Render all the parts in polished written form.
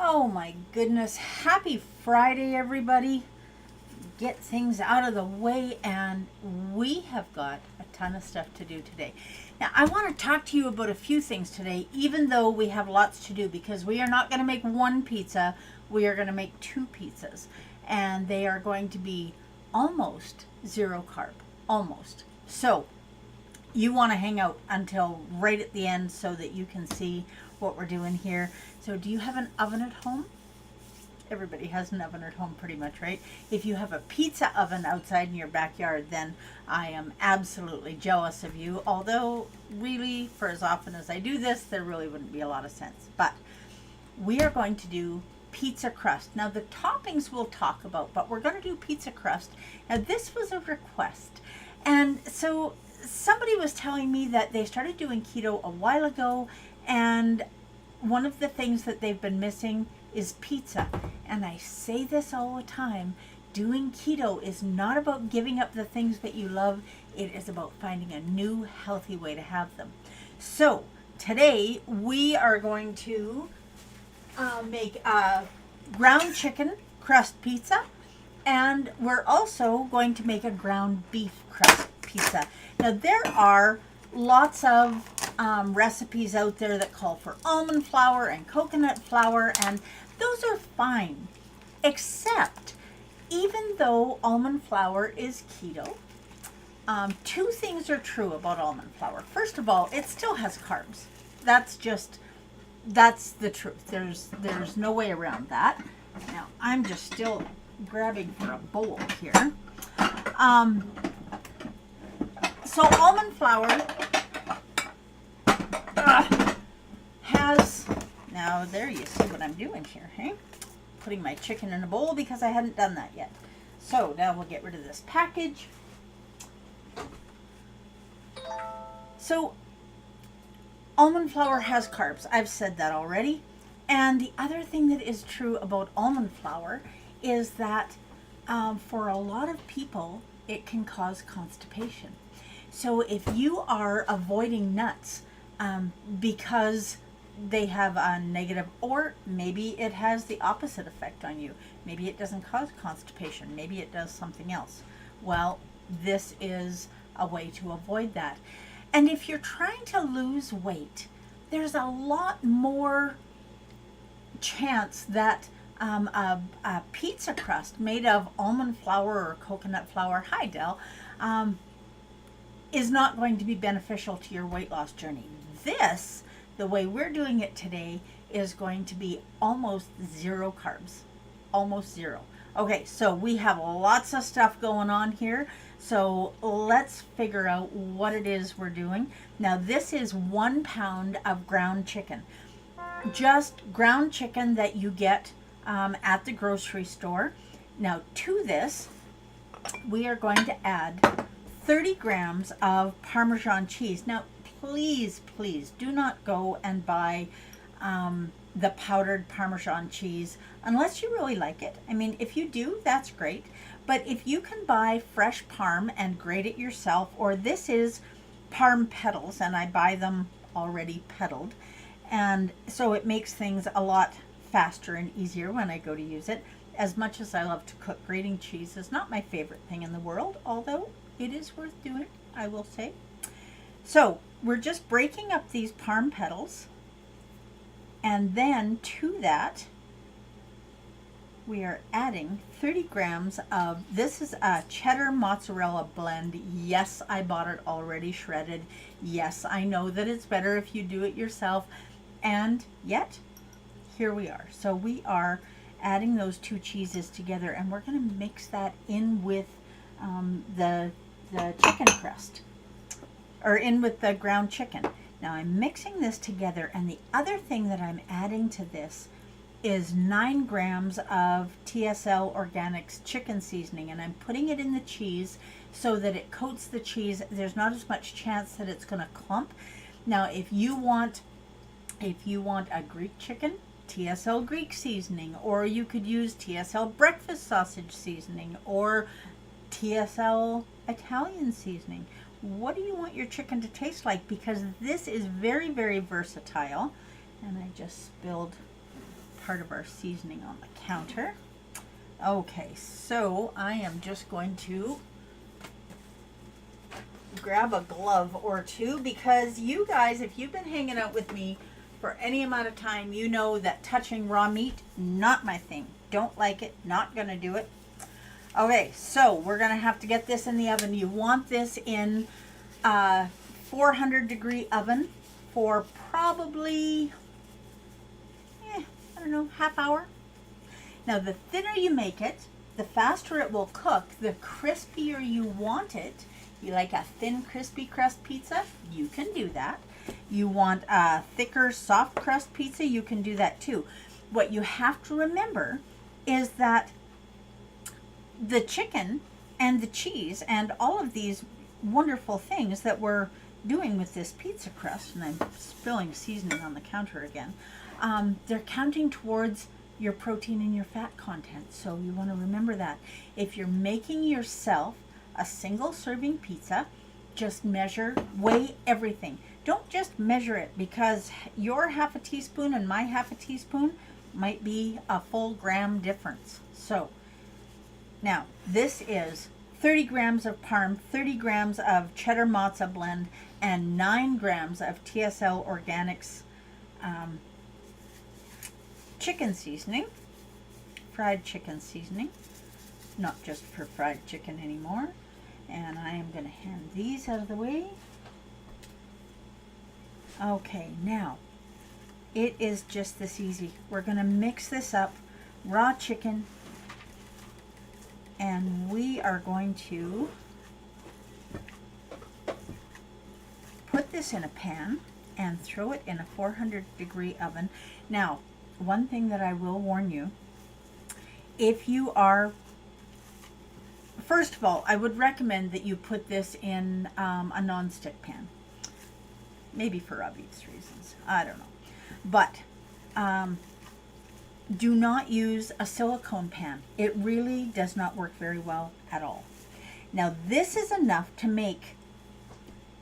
Oh my goodness. Happy Friday, everybody. Get things out of the way, and we have got a ton of stuff to do today. Now, I want to talk to you about a few things today, even though we have lots to do, because we are not going to make one pizza, we are going to make two pizzas, and they are going to be almost zero carb. Almost. So, you want to hang out until right at the end so that you can see what we're doing here. So do you have an oven at home? Everybody has an oven at home pretty much, right? If you have a pizza oven outside in your backyard, then I am absolutely jealous of you. Although really, for as often as I do this, there really wouldn't be a lot of sense. But we are going to do pizza crust. Now the toppings we'll talk about, but we're going to do pizza crust. Now this was a request. And so somebody was telling me that they started doing keto a while ago, and one of the things that they've been missing is pizza. And I say this all the time, doing keto is not about giving up the things that you love, it is about finding a new healthy way to have them. So today we are going to make a ground chicken crust pizza, and we're also going to make a ground beef crust pizza. Now there are lots of recipes out there that call for almond flour and coconut flour, and those are fine, except even though almond flour is keto, two things are true about almond flour. First of all, it still has carbs. That's the truth. There's no way around that. Now I'm just still grabbing for a bowl here. So almond flour has, now there you see what I'm doing here, hey? Putting my chicken in a bowl because I hadn't done that yet. So now we'll get rid of this package. So almond flour has carbs. I've said that already. And the other thing that is true about almond flour is that for a lot of people, it can cause constipation. So if you are avoiding nuts because they have a negative, or maybe it has the opposite effect on you. Maybe it doesn't cause constipation. Maybe it does something else. Well, this is a way to avoid that. And if you're trying to lose weight, there's a lot more chance that a pizza crust made of almond flour or coconut flour, hi Del, is not going to be beneficial to your weight loss journey. This, the way we're doing it today, is going to be almost zero carbs. Almost zero. Okay, so we have lots of stuff going on here. So let's figure out what it is we're doing. Now this is 1 pound of ground chicken. Just ground chicken that you get at the grocery store. Now to this, we are going to add 30 grams of Parmesan cheese. Now, please do not go and buy the powdered Parmesan cheese unless you really like it. I mean, if you do, that's great. But if you can buy fresh Parm and grate it yourself, or this is Parm petals, and I buy them already petaled, and so it makes things a lot faster and easier when I go to use it. As much as I love to cook, grating cheese is not my favorite thing in the world, although it is worth doing, I will say. So we're just breaking up these Parm petals, and then to that we are adding 30 grams of, this is a cheddar mozzarella blend. Yes, I bought it already shredded. Yes, I know that it's better if you do it yourself, and yet here we are. So we are adding those two cheeses together, and we're going to mix that in with the chicken crust, or in with the ground chicken. Now I'm mixing this together, and the other thing that I'm adding to this is 9 grams of TSL Organics chicken seasoning, and I'm putting it in the cheese so that it coats the cheese. There's not as much chance that it's going to clump. Now if you want a Greek chicken, TSL Greek seasoning, or you could use TSL breakfast sausage seasoning, or TSL Italian seasoning. What do you want your chicken to taste like? Because this is very, very versatile. And I just spilled part of our seasoning on the counter. Okay, so I am just going to grab a glove or two, because you guys, if you've been hanging out with me for any amount of time, you know that touching raw meat, not my thing. Don't like it, not gonna do it. Okay, so we're gonna have to get this in the oven. You want this in 400 degree oven for probably, I don't know, half hour. Now, the thinner you make it, the faster it will cook, the crispier you want it. You like a thin, crispy crust pizza? You can do that. You want a thicker, soft crust pizza? You can do that too. What you have to remember is that the chicken and the cheese and all of these wonderful things that we're doing with this pizza crust, and I'm spilling seasoning on the counter again, they're counting towards your protein and your fat content. So you want to remember that. If you're making yourself a single serving pizza, just measure, weigh everything. Don't just measure it, because your half a teaspoon and my half a teaspoon might be a full gram difference. So now this is 30 grams of parm, 30 grams of cheddar mozza blend, and 9 grams of TSL Organics chicken seasoning, fried chicken seasoning, not just for fried chicken anymore. And I am going to hand these out of the way. Okay, now it is just this easy. We're going to mix this up, raw chicken, and we are going to put this in a pan and throw it in a 400 degree oven. Now, one thing that I will warn you, if you are, first of all, I would recommend that you put this in a non-stick pan. Maybe for obvious reasons. I don't know. But do not use a silicone pan. It really does not work very well at all. Now, this is enough to make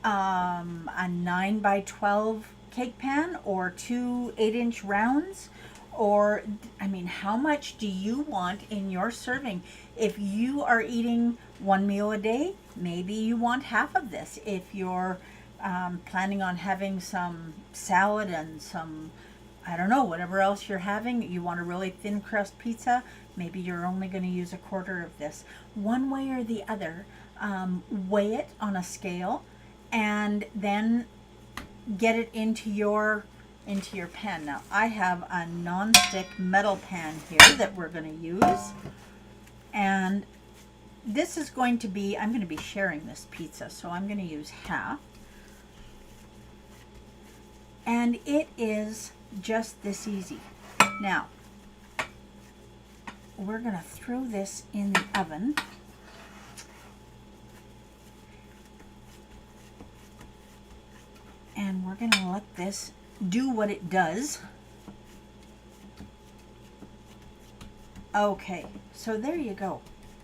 a 9 by 12 cake pan, or 2 8-inch rounds. Or, I mean, how much do you want in your serving? If you are eating one meal a day, maybe you want half of this. If you're planning on having some salad and some, I don't know, whatever else you're having, you want a really thin crust pizza, maybe you're only going to use a quarter of this. One way or the other, weigh it on a scale and then get it into your pan. Now, I have a non-stick metal pan here that we're going to use, and this is going to be, I'm going to be sharing this pizza, so I'm going to use half, and it is just this easy. Now, we're going to throw this in the oven. And we're going to let this do what it does. Okay, so there you go.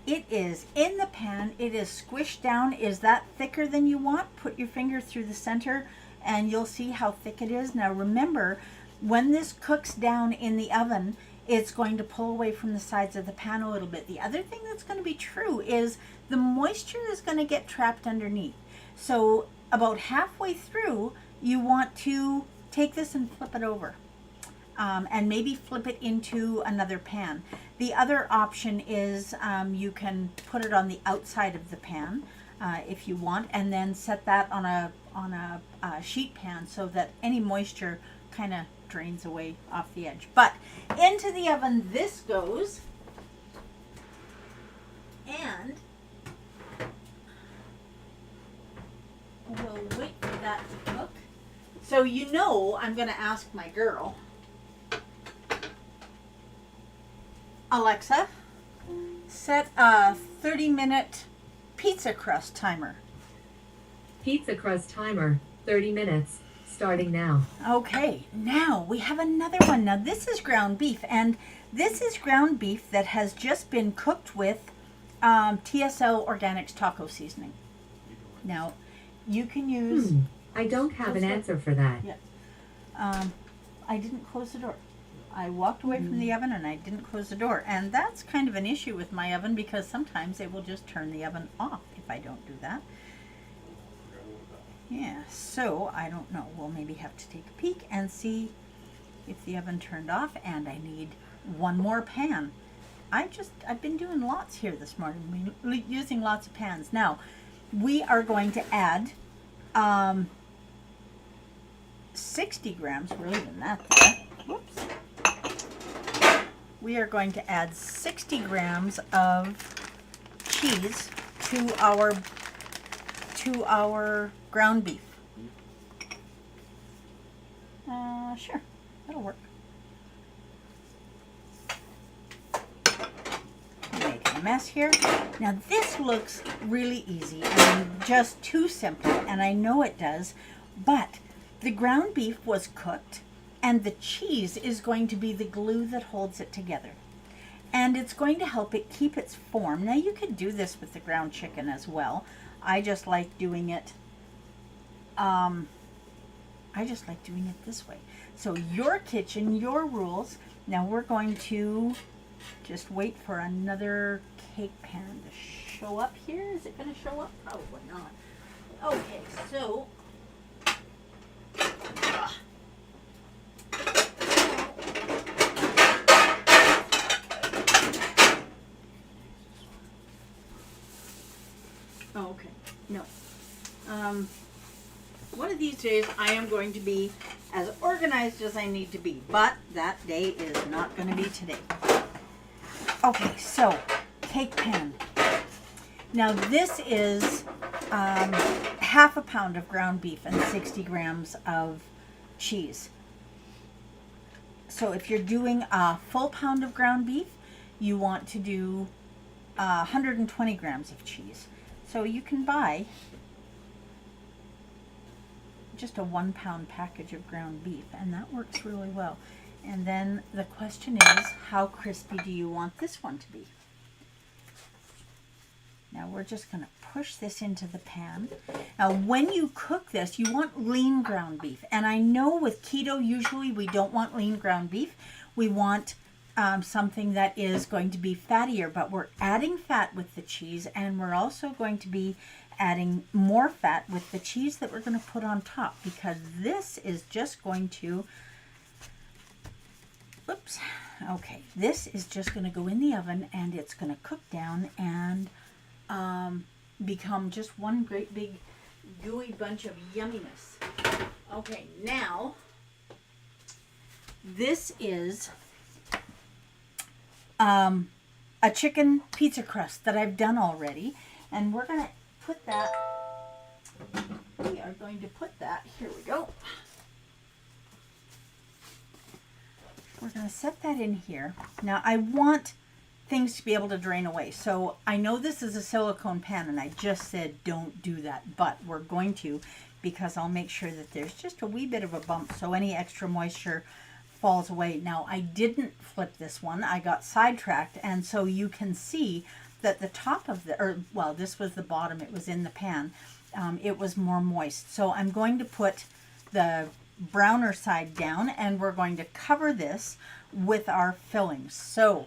It is in the pan. It is squished down. Is that thicker than you want? Put your finger through the center and you'll see how thick it is. Now remember, when this cooks down in the oven, it's going to pull away from the sides of the pan a little bit. The other thing that's going to be true is the moisture is going to get trapped underneath. So about halfway through, you want to take this and flip it over, and maybe flip it into another pan. The other option is you can put it on the outside of the pan if you want, and then set that on a sheet pan so that any moisture kind of drains away off the edge. But into the oven this goes, and we'll wait for that to cook. So you know I'm going to ask my girl, Alexa, set a 30-minute pizza crust timer. Pizza crust timer, 30 minutes, starting now. Okay, now we have another one. Now this is ground beef, and this is ground beef that has just been cooked with TSL Organics taco seasoning. Now, you can use... I don't have an answer for that. Yeah. I didn't close the door. I walked away from the oven and I didn't close the door. And that's kind of an issue with my oven because sometimes it will just turn the oven off if I don't do that. Yeah, so I don't know. We'll maybe have to take a peek and see if the oven turned off, and I need one more pan. I've been doing lots here this morning, using lots of pans. Now, we are going to add 60 grams, we're leaving that there. Whoops. We are going to add 60 grams of cheese to our ground beef. Sure, that'll work. Making a mess here. Now this looks really easy and just too simple, and I know it does, but the ground beef was cooked, and the cheese is going to be the glue that holds it together. And it's going to help it keep its form. Now you could do this with the ground chicken as well. I just like doing it this way. So your kitchen, your rules. Now we're going to just wait for another cake pan to show up here. Is it going to show up? Probably not. Okay, so okay, no. One of these days I am going to be as organized as I need to be, but that day is not going to be today. Okay, so cake pan. Now this is half a pound of ground beef and 60 grams of cheese. So if you're doing a full pound of ground beef, you want to do 120 grams of cheese. So you can buy just a 1 pound package of ground beef, and that works really well. And then the question is, how crispy do you want this one to be? Now we're just going to push this into the pan. Now when you cook this, you want lean ground beef. And I know with keto, usually we don't want lean ground beef. We want something that is going to be fattier, but we're adding fat with the cheese, and we're also going to be adding more fat with the cheese that we're going to put on top, because this is just going to, whoops, okay, this is just going to go in the oven, and it's going to cook down and become just one great big gooey bunch of yumminess. Okay, now this is a chicken pizza crust that I've done already, and we're going to put that, we are going to put that, here we go. We're going to set that in here. Now I want things to be able to drain away. So I know this is a silicone pan, and I just said don't do that, but we're going to, because I'll make sure that there's just a wee bit of a bump so any extra moisture falls away. Now I didn't flip this one, I got sidetracked, and so you can see that the top of the, or well, this was the bottom, it was in the pan, it was more moist. So I'm going to put the browner side down, and we're going to cover this with our fillings. So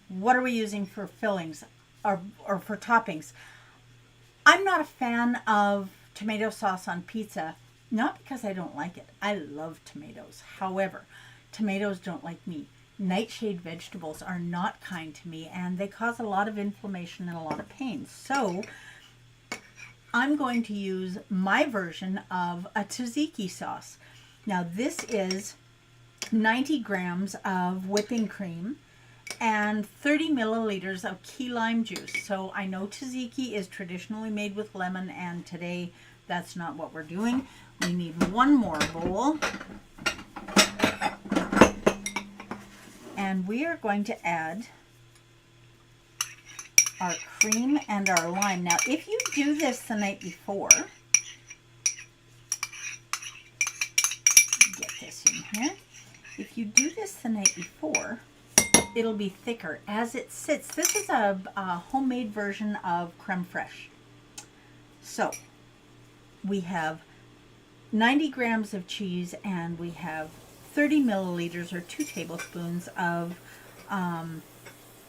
what are we using for fillings or for toppings? I'm not a fan of tomato sauce on pizza, not because I don't like it. I love tomatoes. However, tomatoes don't like me. Nightshade vegetables are not kind to me, and they cause a lot of inflammation and a lot of pain. So I'm going to use my version of a tzatziki sauce. Now this is 90 grams of whipping cream and 30 milliliters of key lime juice. So I know tzatziki is traditionally made with lemon, and today that's not what we're doing. We need one more bowl. And we are going to add our cream and our lime. Now, if you do this the night before, get this in here. If you do this the night before, it'll be thicker as it sits. This is a homemade version of creme fraiche. So we have 90 grams of cheese, and we have 30 milliliters or 2 tablespoons of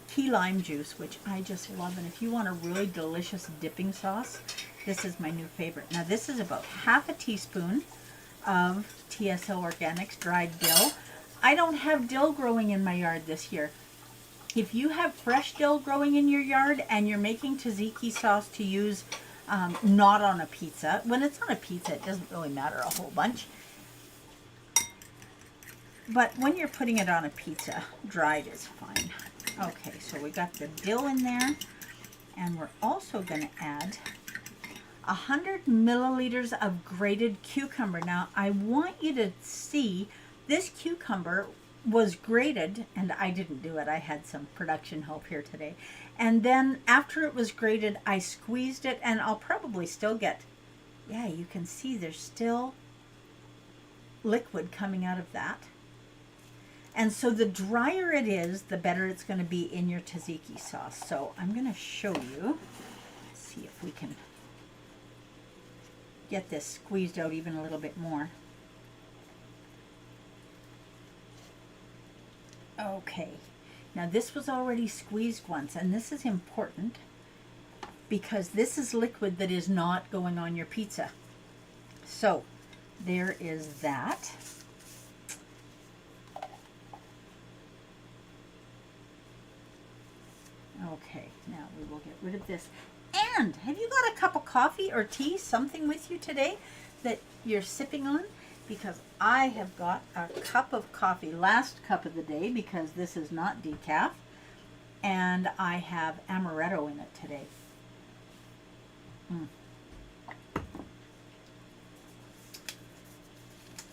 key lime juice, which I just love. And if you want a really delicious dipping sauce, this is my new favorite. Now this is about half a teaspoon of TSL Organics dried dill. I don't have dill growing in my yard this year. If you have fresh dill growing in your yard and you're making tzatziki sauce to use, not on a pizza, when it's on a pizza it doesn't really matter a whole bunch. But when you're putting it on a pizza, dried is fine. Okay, so we got the dill in there, and we're also going to add 100 milliliters of grated cucumber. Now, I want you to see this cucumber was grated, and I didn't do it. I had some production help here today. And then after it was grated, I squeezed it, and I'll probably still get, yeah, you can see there's still liquid coming out of that. And so the drier it is, the better it's going to be in your tzatziki sauce. So I'm going to show you, see if we can get this squeezed out even a little bit more. Okay, now this was already squeezed once, and this is important because this is liquid that is not going on your pizza. So there is that. Okay, now we will get rid of this. And have you got a cup of coffee or tea, something with you today that you're sipping on? Because I have got a cup of coffee, last cup of the day, because this is not decaf, and I have amaretto in it today.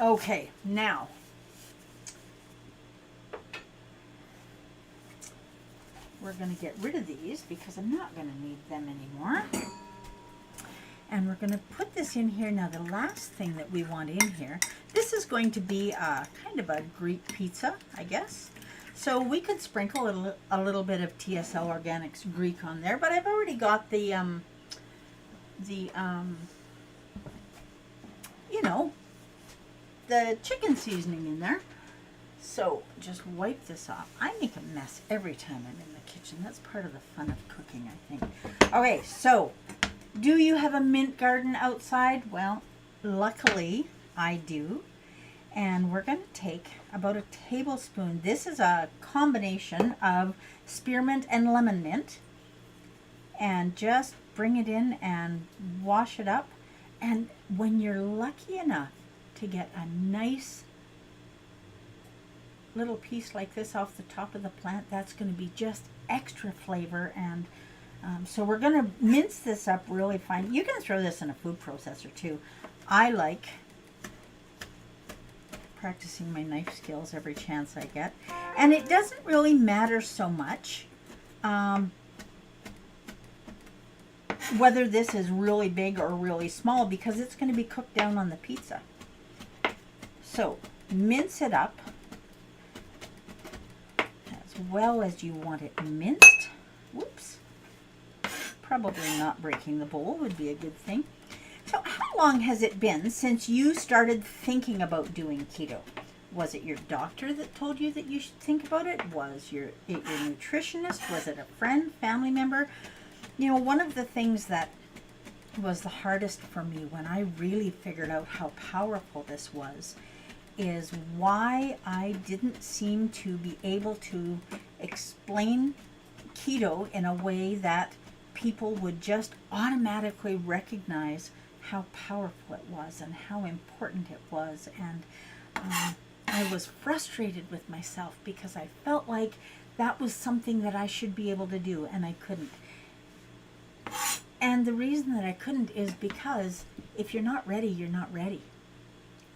Okay, now we're going to get rid of these because I'm not going to need them anymore. And we're going to put this in here. Now, the last thing that we want in here, this is going to be a kind of a Greek pizza, I guess. So we could sprinkle a little bit of TSL Organics Greek on there, but I've already got the chicken seasoning in there. So just wipe this off. I make a mess every time I'm in the kitchen. That's part of the fun of cooking, I think. Okay, so do you have a mint garden outside? Well, luckily I do. And we're going to take about a tablespoon. This is a combination of spearmint and lemon mint. And just bring it in and wash it up. And when you're lucky enough to get a nice little piece like this off the top of the plant, that's going to be just extra flavor. And so we're going to mince this up really fine. You can throw this in a food processor too. I like practicing my knife skills every chance I get. And it doesn't really matter so much whether this is really big or really small, because it's going to be cooked down on the pizza. So mince it up as well as you want it minced. Whoops. Probably not breaking the bowl would be a good thing. So how long has it been since you started thinking about doing keto? Was it your doctor that told you that you should think about it? Was your nutritionist? Was it a friend, family member? You know, one of the things that was the hardest for me when I really figured out how powerful this was is why I didn't seem to be able to explain keto in a way that people would just automatically recognize how powerful it was and how important it was. And I was frustrated with myself because I felt like that was something that I should be able to do, and I couldn't. And the reason that I couldn't is because if you're not ready, you're not ready.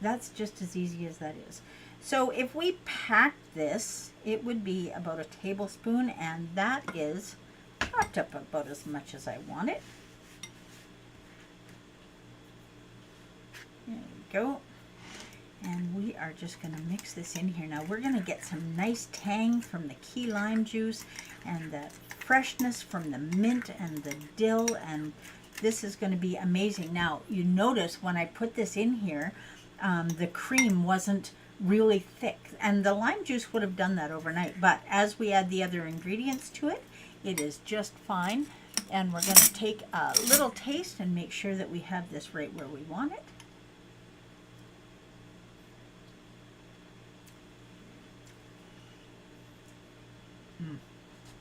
That's just as easy as that is. So if we packed this, it would be about a tablespoon, and that is chopped up about as much as I want it. There we go. And we are just going to mix this in here. Now we're going to get some nice tang from the key lime juice and the freshness from the mint and the dill, and this is going to be amazing. Now you notice when I put this in here, the cream wasn't really thick. And the lime juice would have done that overnight. But as we add the other ingredients to it, it is just fine. And we're going to take a little taste and make sure that we have this right where we want it.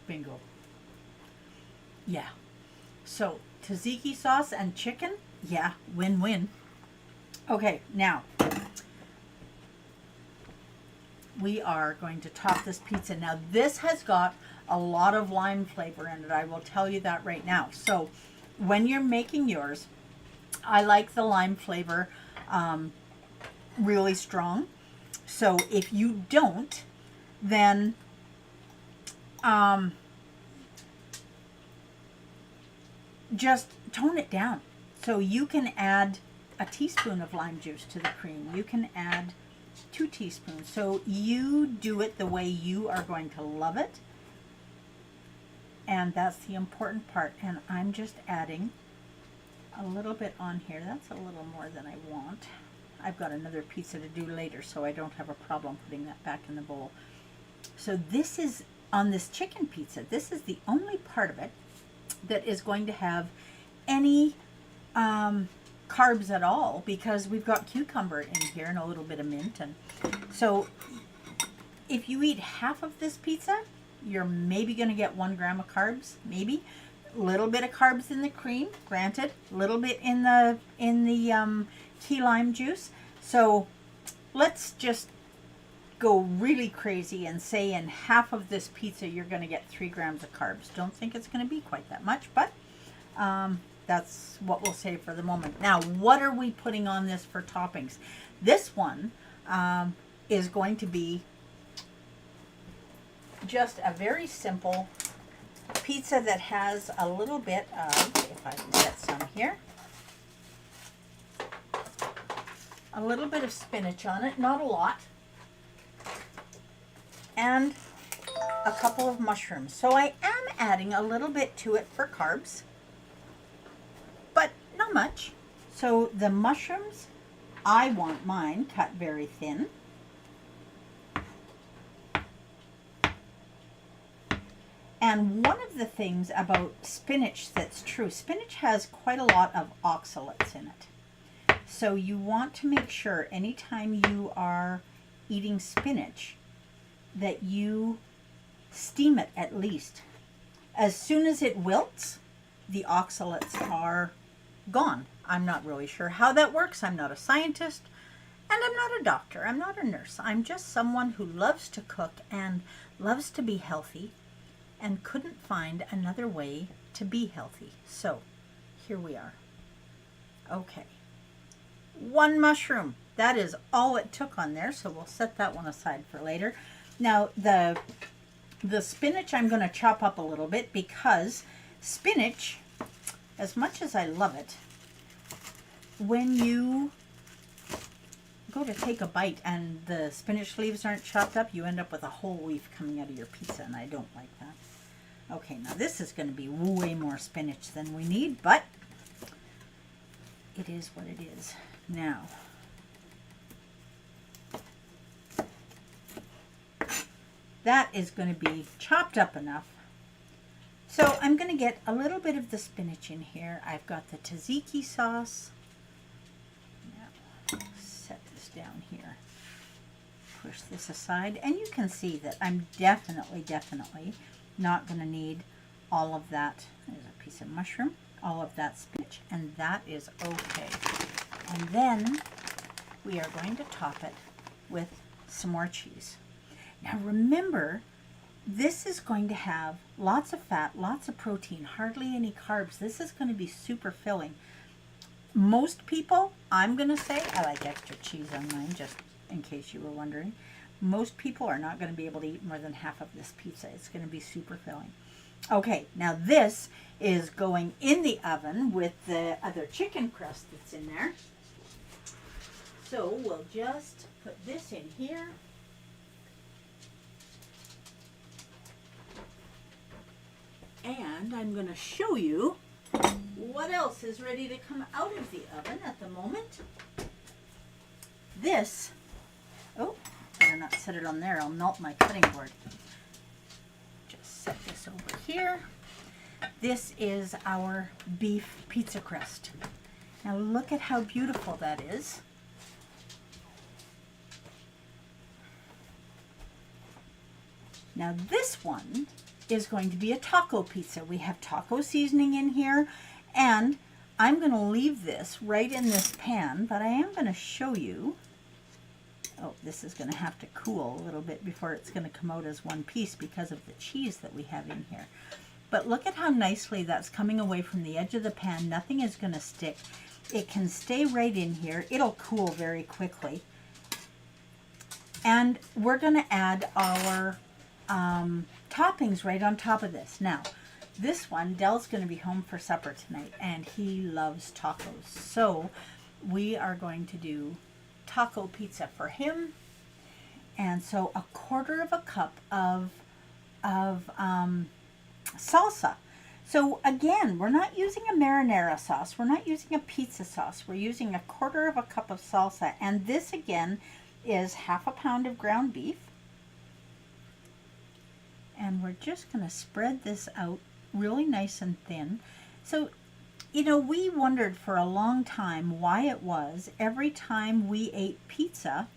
Bingo. Yeah. So, tzatziki sauce and chicken, yeah, win-win. Okay, now, we are going to top this pizza. Now, this has got a lot of lime flavor in it. I will tell you that right now. So, when you're making yours, I like the lime flavor really strong. So, if you don't, then just tone it down. So you can add a teaspoon of lime juice to the cream. You can add 2 teaspoons. So you do it the way you are going to love it. And that's the important part. And I'm just adding a little bit on here. That's a little more than I want. I've got another pizza to do later, so I don't have a problem putting that back in the bowl. So this is, on this chicken pizza, this is the only part of it that is going to have any carbs at all, because we've got cucumber in here and a little bit of mint. And so if you eat half of this pizza, you're maybe going to get 1 gram of carbs, maybe. A little bit of carbs in the cream, granted. A little bit in the key lime juice. So let's just go really crazy and say in half of this pizza you're going to get 3 grams of carbs. Don't think it's going to be quite that much, but that's what we'll say for the moment. Now, what are we putting on this for toppings? This one is going to be just a very simple pizza that has a little bit of, if I can get some here, a little bit of spinach on it, not a lot, and a couple of mushrooms. So I am adding a little bit to it for carbs, but not much. So the mushrooms, I want mine cut very thin. And one of the things about spinach that's true, spinach has quite a lot of oxalates in it. So you want to make sure anytime you are eating spinach that you steam it at least. As soon as it wilts, the oxalates are gone. I'm not really sure how that works. I'm not a scientist, and I'm not a doctor. I'm not a nurse. I'm just someone who loves to cook and loves to be healthy and couldn't find another way to be healthy. So here we are. Okay. 1 mushroom. That is all it took on there, so we'll set that one aside for later. Now, the spinach I'm going to chop up a little bit, because spinach, as much as I love it, when you go to take a bite and the spinach leaves aren't chopped up, you end up with a whole leaf coming out of your pizza, and I don't like that. Okay, now this is going to be way more spinach than we need, but it is what it is. Now, that is going to be chopped up enough. So I'm going to get a little bit of the spinach in here. I've got the tzatziki sauce. Now, set this down here. Push this aside. And you can see that I'm definitely not going to need all of that. There's a piece of mushroom. All of that spinach. And that is okay. And then we are going to top it with some more cheese. Now remember, this is going to have lots of fat, lots of protein, hardly any carbs. This is going to be super filling. Most people, I'm going to say, I like extra cheese on mine, just in case you were wondering. Most people are not going to be able to eat more than half of this pizza. It's going to be super filling. Okay, now this is going in the oven with the other chicken crust that's in there. So we'll just put this in here. And I'm going to show you what else is ready to come out of the oven at the moment. This, oh, not set it on there. I'll melt my cutting board. Just set this over here. This is our beef pizza crust. Now look at how beautiful that is. Now this one is going to be a taco pizza. We have taco seasoning in here, and I'm going to leave this right in this pan, but I am going to show you. Oh, this is going to have to cool a little bit before it's going to come out as one piece because of the cheese that we have in here. But look at how nicely that's coming away from the edge of the pan. Nothing is going to stick. It can stay right in here. It'll cool very quickly. And we're going to add our toppings right on top of this. Now, this one, Dell's going to be home for supper tonight, and he loves tacos. So we are going to do taco pizza for him. And so 1/4 cup of salsa. So again, we're not using a marinara sauce. We're not using a pizza sauce. We're using 1/4 cup of salsa. And this again is 1/2 pound of ground beef. And we're just going to spread this out really nice and thin. So, you know, we wondered for a long time why it was every time we ate pizza,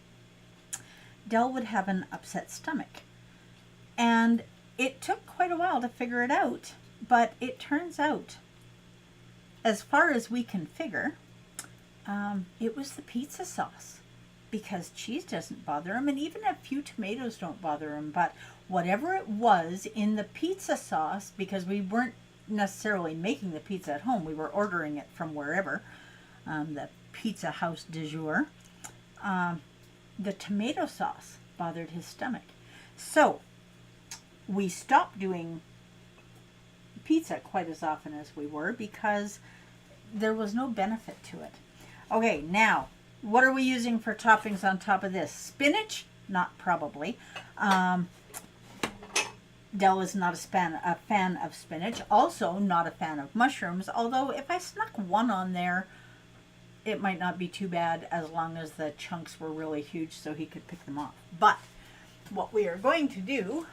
Dell would have an upset stomach. And it took quite a while to figure it out, but it turns out, as far as we can figure, it was the pizza sauce, because cheese doesn't bother him, and even a few tomatoes don't bother him. But whatever it was in the pizza sauce, because we weren't necessarily making the pizza at home, we were ordering it from wherever, the pizza house du jour, the tomato sauce bothered his stomach. So we stopped doing pizza quite as often as we were because there was no benefit to it. Okay, now, what are we using for toppings on top of this? Spinach? Not probably. Dell is not a fan of spinach. Also not a fan of mushrooms, although if I snuck one on there, it might not be too bad as long as the chunks were really huge so he could pick them off. But what we are going to do,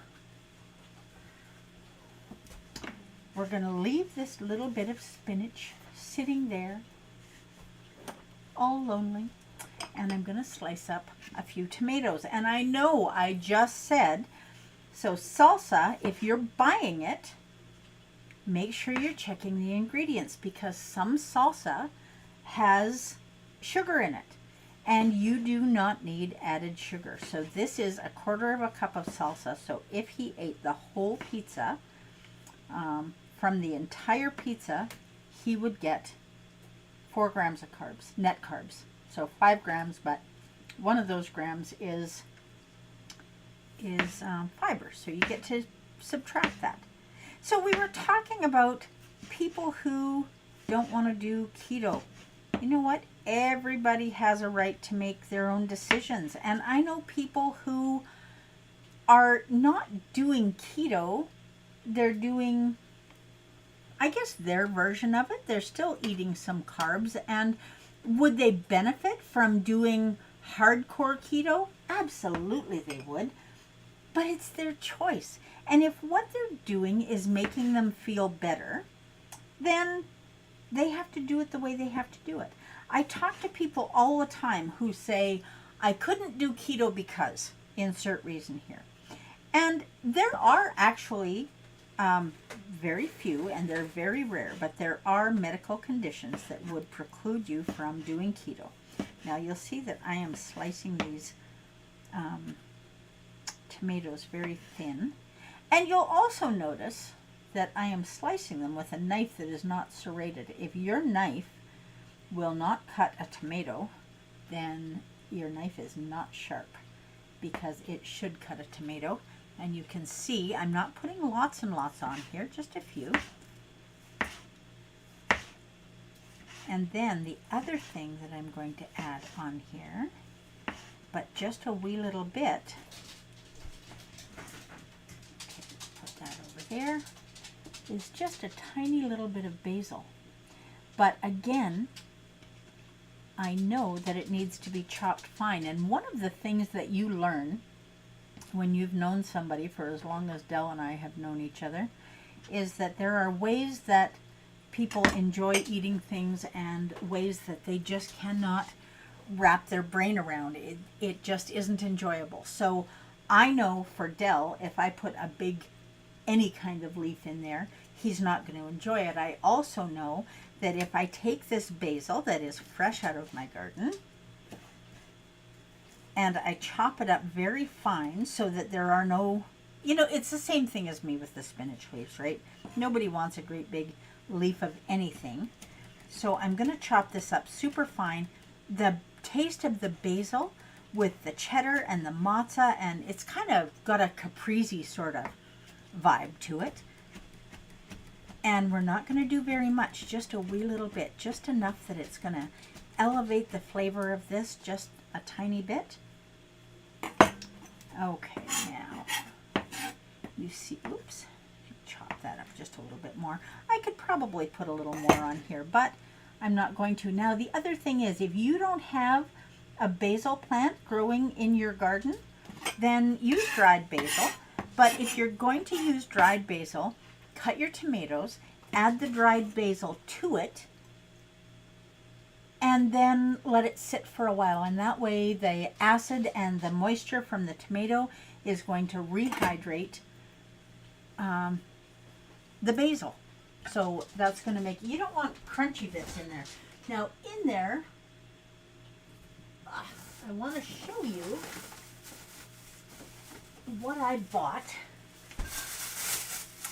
we're going to leave this little bit of spinach sitting there all lonely, and I'm going to slice up a few tomatoes. And I know I just said, so salsa, if you're buying it, make sure you're checking the ingredients, because some salsa has sugar in it, and you do not need added sugar. So this is 1/4 cup of salsa. So if he ate the whole pizza, from the entire pizza, he would get 4 grams of carbs, net carbs. So 5 grams, but one of those grams is fiber. So you get to subtract that. So we were talking about people who don't want to do keto. You know what? Everybody has a right to make their own decisions. And I know people who are not doing keto. They're doing, I guess, their version of it. They're still eating some carbs. And would they benefit from doing hardcore keto? Absolutely they would. But it's their choice. And if what they're doing is making them feel better, then they have to do it the way they have to do it. I talk to people all the time who say, I couldn't do keto because, insert reason here. And there are actually very few, and they're very rare, but there are medical conditions that would preclude you from doing keto. Now you'll see that I am slicing these tomatoes very thin. And you'll also notice that I am slicing them with a knife that is not serrated. If your knife will not cut a tomato, then your knife is not sharp, because it should cut a tomato. And you can see I'm not putting lots and lots on here, just a few. And then the other thing that I'm going to add on here, but just a wee little bit, put that over there, is just a tiny little bit of basil. But again, I know that it needs to be chopped fine. And one of the things that you learn when you've known somebody for as long as Dell and I have known each other, is that there are ways that people enjoy eating things and ways that they just cannot wrap their brain around. It just isn't enjoyable. So I know for Dell, if I put a big, any kind of leaf in there, he's not going to enjoy it. I also know that if I take this basil that is fresh out of my garden and I chop it up very fine so that there are no, it's the same thing as me with the spinach leaves, right? Nobody wants a great big leaf of anything. So I'm going to chop this up super fine. The taste of the basil with the cheddar and the mozza, and it's kind of got a caprese sort of vibe to it. And we're not going to do very much, just a wee little bit, just enough that it's going to elevate the flavor of this just a tiny bit. Okay, now you see, oops, chop that up just a little bit more. I could probably put a little more on here, but I'm not going to. Now, the other thing is, if you don't have a basil plant growing in your garden, then use dried basil. But if you're going to use dried basil, cut your tomatoes, add the dried basil to it, and then let it sit for a while. And that way the acid and the moisture from the tomato is going to rehydrate the basil. So that's going to make, you don't want crunchy bits in there. Now in there, I want to show you what I bought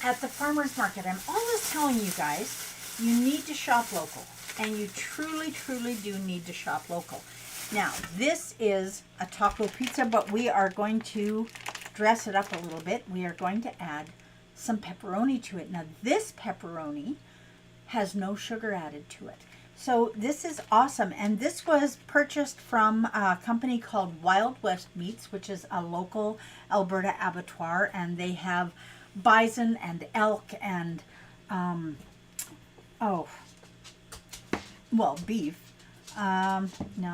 at the farmer's market. I'm always telling you guys, you need to shop local. And you truly, truly do need to shop local. Now, this is a taco pizza, but we are going to dress it up a little bit. We are going to add some pepperoni to it. Now, this pepperoni has no sugar added to it. So this is awesome. And this was purchased from a company called Wild West Meats, which is a local Alberta abattoir. And they have bison and elk and, beef. Now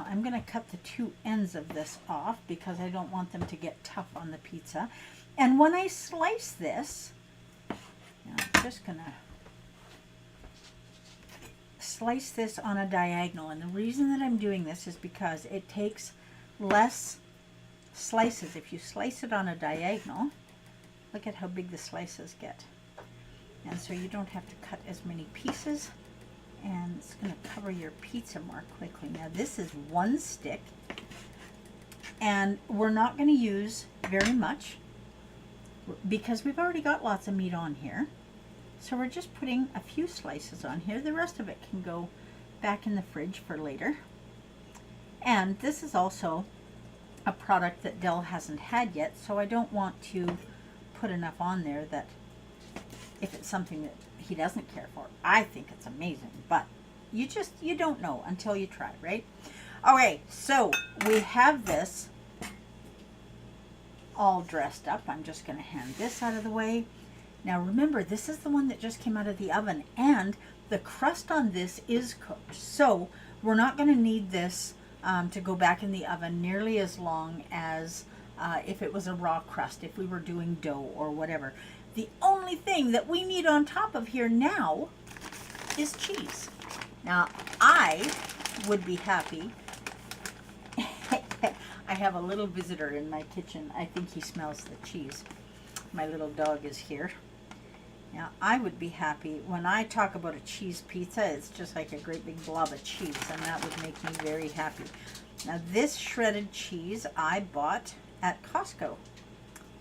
I'm going to cut the two ends of this off because I don't want them to get tough on the pizza. And when I slice this, I'm just going to slice this on a diagonal. And the reason that I'm doing this is because it takes less slices. If you slice it on a diagonal, look at how big the slices get. And so you don't have to cut as many pieces. And it's going to cover your pizza more quickly. Now this is one stick, and we're not going to use very much because we've already got lots of meat on here. So we're just putting a few slices on here. The rest of it can go back in the fridge for later. And this is also a product that Dell hasn't had yet, so I don't want to put enough on there that if it's something that he doesn't care for. I think it's amazing, but you don't know until you try, right? Okay, so we have this all dressed up. I'm just going to hand this out of the way. Now remember, this is the one that just came out of the oven, and the crust on this is cooked. So we're not going to need this to go back in the oven nearly as long as if it was a raw crust, if we were doing dough or whatever. The only thing that we need on top of here now is cheese. Now, I would be happy. I have a little visitor in my kitchen. I think he smells the cheese. My little dog is here. Now, I would be happy. When I talk about a cheese pizza, it's just like a great big blob of cheese, and that would make me very happy. Now, this shredded cheese I bought at Costco.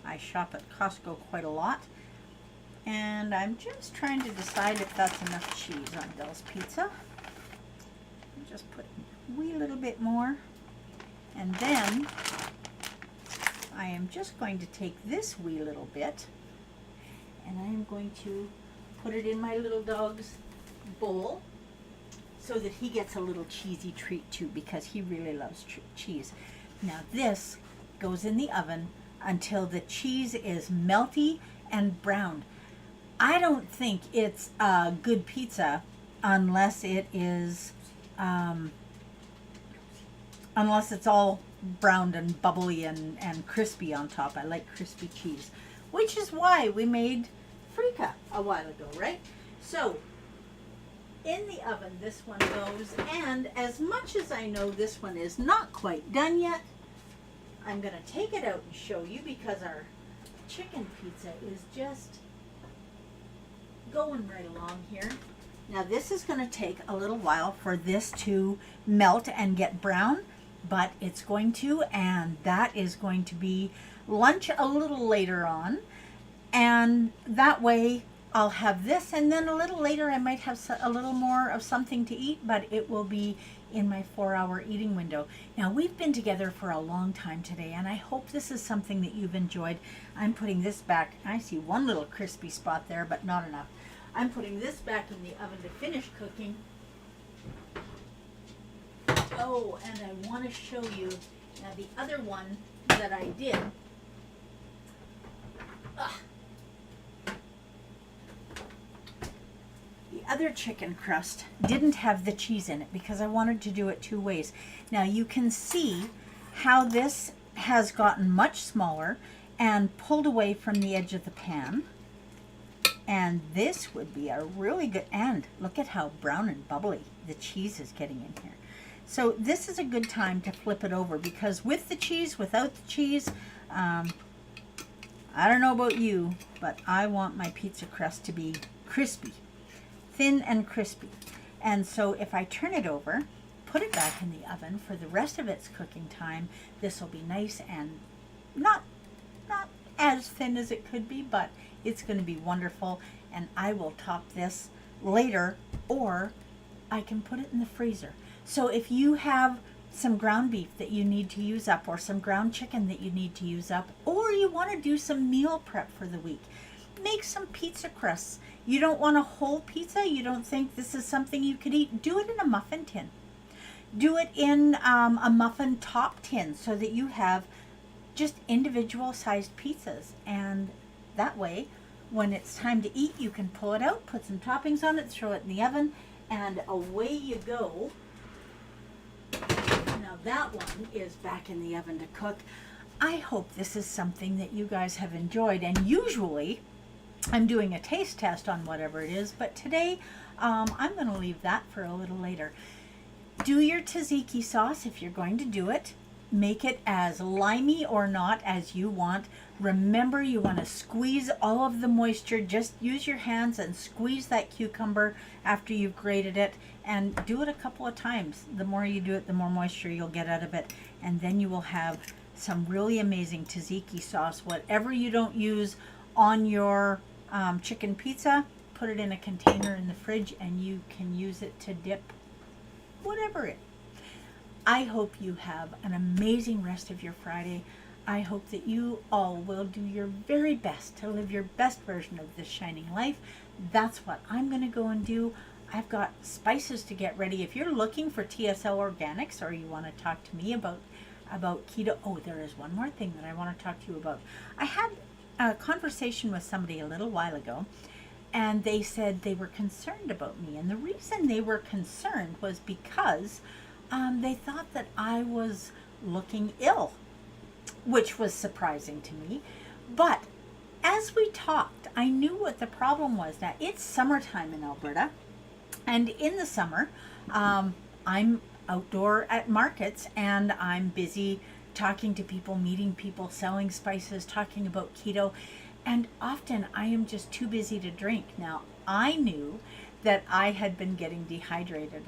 I shop at Costco quite a lot. And I'm just trying to decide if that's enough cheese on Dell's pizza. I'll just put a wee little bit more. And then I am just going to take this wee little bit and I am going to put it in my little dog's bowl so that he gets a little cheesy treat too, because he really loves cheese. Now this goes in the oven until the cheese is melty and browned. I don't think it's a good pizza unless it is, unless it's all browned and bubbly and crispy on top. I like crispy cheese, which is why we made frika a while ago, right? So in the oven this one goes, and as much as I know this one is not quite done yet, I'm going to take it out and show you because our chicken pizza is just going right along here. Now this is going to take a little while for this to melt and get brown, but it's going to, and that is going to be lunch a little later on. And that way I'll have this, and then a little later I might have a little more of something to eat, but it will be in my 4-hour eating window. Now we've been together for a long time today, and I hope this is something that you've enjoyed. I'm putting this back. I see one little crispy spot there, but not enough. I'm putting this back in the oven to finish cooking. Oh, and I want to show you now the other one that I did. The other chicken crust didn't have the cheese in it because I wanted to do it 2 ways. Now you can see how this has gotten much smaller and pulled away from the edge of the pan. And this would be a really good, and look at how brown and bubbly the cheese is getting in here. So this is a good time to flip it over, because with the cheese, without the cheese, I don't know about you, but I want my pizza crust to be crispy, thin and crispy. And so if I turn it over, put it back in the oven for the rest of its cooking time, this will be nice and not as thin as it could be, but it's going to be wonderful. And I will top this later, or I can put it in the freezer. So if you have some ground beef that you need to use up, or some ground chicken that you need to use up, or you want to do some meal prep for the week, make some pizza crusts. You don't want a whole pizza? You don't think this is something you could eat? Do it in a muffin tin. Do it in a muffin top tin so that you have just individual sized pizzas. And that way, when it's time to eat, you can pull it out, put some toppings on it, throw it in the oven, and away you go. Now that one is back in the oven to cook. I hope this is something that you guys have enjoyed. And usually I'm doing a taste test on whatever it is, but today I'm going to leave that for a little later. Do your tzatziki sauce if you're going to do it. Make it as limey or not as you want. Remember, you want to squeeze all of the moisture. Just use your hands and squeeze that cucumber after you've grated it, and do it a couple of times. The more you do it, the more moisture you'll get out of it, and then you will have some really amazing tzatziki sauce. Whatever you don't use on your chicken pizza, put it in a container in the fridge, and you can use it to dip whatever it. I hope you have an amazing rest of your Friday. I hope that you all will do your very best to live your best version of this shining life. That's what I'm going to go and do. I've got spices to get ready. If you're looking for TSL Organics, or you want to talk to me about keto. Oh, there is one more thing that I want to talk to you about. I had a conversation with somebody a little while ago, and they said they were concerned about me. And the reason they were concerned was because they thought that I was looking ill, which was surprising to me. But as we talked, I knew what the problem was. Now, it's summertime in Alberta, and in the summer, I'm outdoor at markets, and I'm busy talking to people, meeting people, selling spices, talking about keto, and often I am just too busy to drink. Now, I knew that I had been getting dehydrated,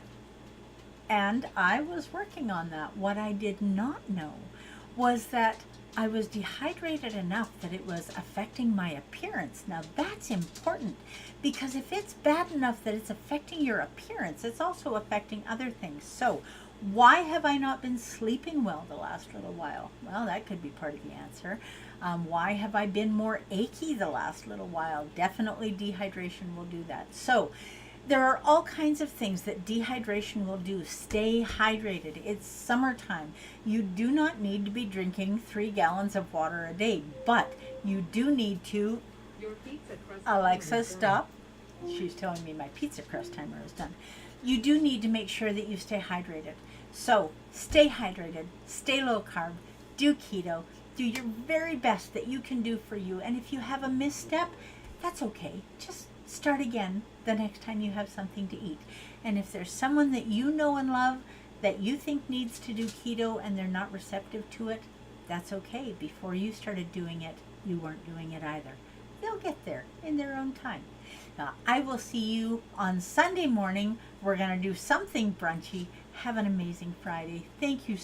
and I was working on that. What I did not know was that I was dehydrated enough that it was affecting my appearance. Now that's important, because if it's bad enough that it's affecting your appearance, it's also affecting other things. So why have I not been sleeping well the last little while? Well, that could be part of the answer. Why have I been more achy the last little while? Definitely dehydration will do that. So there are all kinds of things that dehydration will do. Stay hydrated. It's summertime. You do not need to be drinking 3 gallons of water a day, but you do need to. Your pizza crust Alexa, timer is stop. She's telling me my pizza crust timer is done. You do need to make sure that you stay hydrated. So stay hydrated, stay low carb, do keto, do your very best that you can do for you. And if you have a misstep, that's okay. Just start again the next time you have something to eat. And if there's someone that you know and love that you think needs to do keto and they're not receptive to it, that's okay. Before you started doing it, you weren't doing it either. They'll get there in their own time. Now, I will see you on Sunday morning. We're going to do something brunchy. Have an amazing Friday. Thank you so